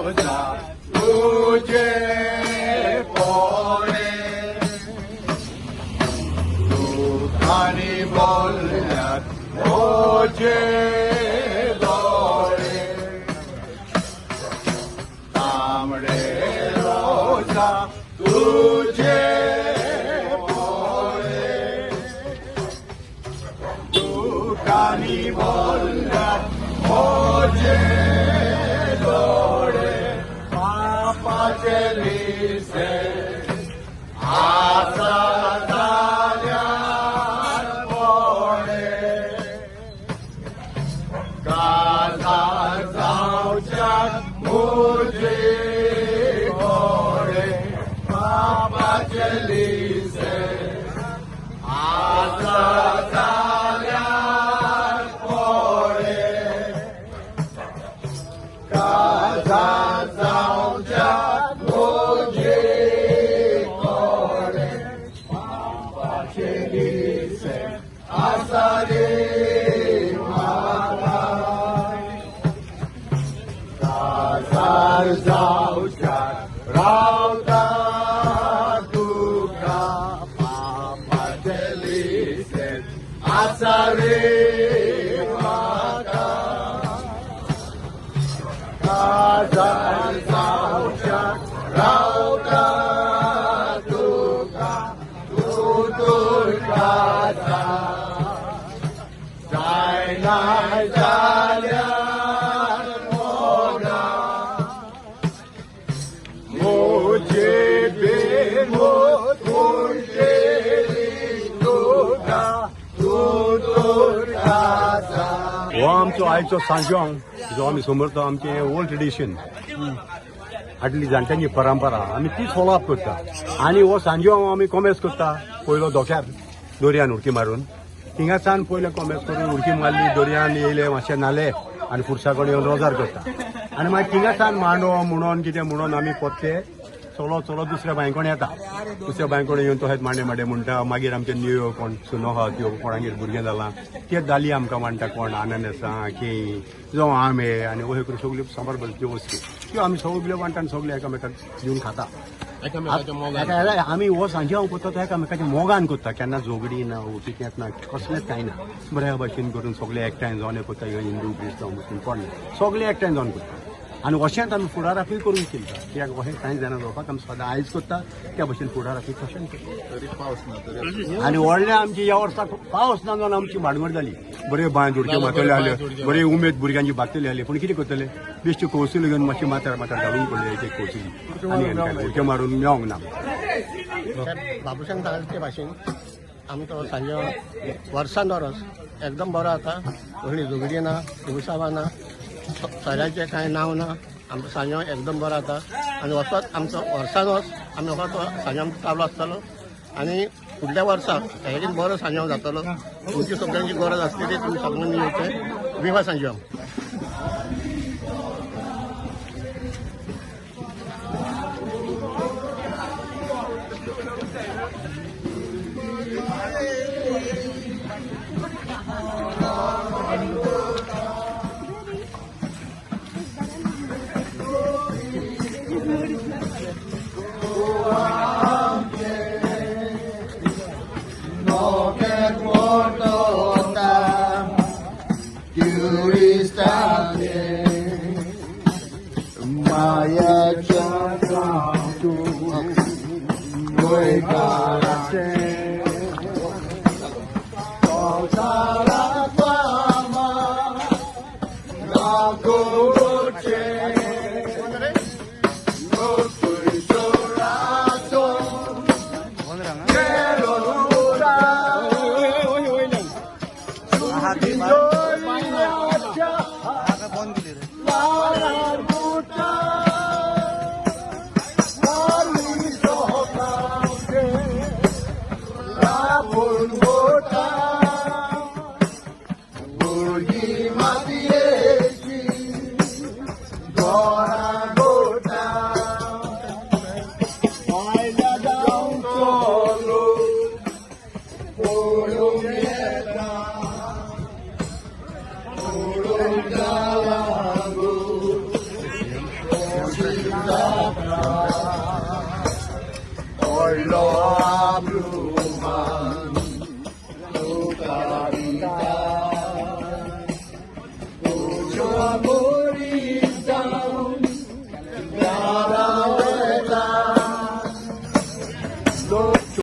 रोजा तुझे पोळे दुःखाने बोलण्यात ओझे डोळे तांबडे रोजा तुझे पोळे दुःखाने बोलण्यात ओझे डोळे पापाचे लिसे आसा झाल्यार पोळे काजार जावच्या मुजे गोळे पापाचे लिसे आसा झाल्यार पोळे काजार जावच्या मुजे गोळे पापाचे लिसे आसा रे काजार जावच्या रावता तुका पापाचे लिसे आसा रे म्हाका काजार जावच्या रावता तुका तूं तुका जायना जाल्यार मोगा मोजे बेमोत उरलेली तुका तूं तुका हो आमचो आयचो सांजोंग जो आमी समरता आमचे ओल्ड ट्रेडिशन हाडली जाणट्यांची परंपरा आमी ती फॉलो अप करता आनी हो सांजोंग आमी कॉमेर्स करता पयलो धोक्यार दर्यान उडकी मारून थिंगासान पयले कॉमेर्स करून उडकी मारली दर्यान येयले मातशे नाले आनी फुरसा कडेन येवन रोजार करता आनी मागीर थिंगासान मांडो म्हणून कितें म्हणून आमी पोत्ते चलो चलो दुसऱ्या बांयकोण येता दुसऱ्या बांयकोण येवन तशेंच मांडे मांडे म्हणटा मागीर आमचे न्यू कोण सुनो आहा त्यो कोणागेर भुरगें जालां ते दाली आमकां मांडटा कोण आननसां केळीं जावं आंबे आनी अशें करून सगल्यो सांबार त्यो वस्तू त्यो आमी सगल्यो वांटटा आनी सगळे एकामेकाक दिवन खाता आमी हो सांजे हांव करता तो एकामेकाच्या मोगान करता केन्ना झगडी ना ओटीकेत ना कसलेंच कांय ना बऱ्या भाशेन करून सगळे एकठांय जावन करता हिंदू क्रिस्तांव मुस्लीम कोण ना सगळे एकठांय जावन करता आनी अशेंच आमी फुडाराकूय करून केला कित्याक अशें कांय जायना जावपाक आमी सदां आयज करता त्या भशेन फुडाराकूय तशेंच करता आनी व्हडलें आमची ह्या वर्साक पावस ना जावन आमची भानगड जाली बरे बांय उडक्यो मातले जाले बरे उमेद भुरग्यांची बागतले जाले पूण कितें करतले बेश्टी कौशल घेवन मातशें माथ्यार घालून पडले एक कौशल आनी उडक्यो मारून मेळोंक ना बाबूशान सांगले ते भाशेन आमचो सांजे वर्सान वरस एकदम बरो जाता व्हडली झगडी ना हिंसावा ना सोऱ्याचें कांय नांव ना आमचो सांजो एकदम बरो जाता आनी वचत आमचो वर्सान वर्स आमी वचत सांजो चालू आसतलो आनी फुडल्या वर्साक हेरीच बरो सांजो जातलो तुमची सगळ्यांची गरज आसतली तुमी सगळ्यांनी येवचें विवा सांजो व्हडलो आब्रूमान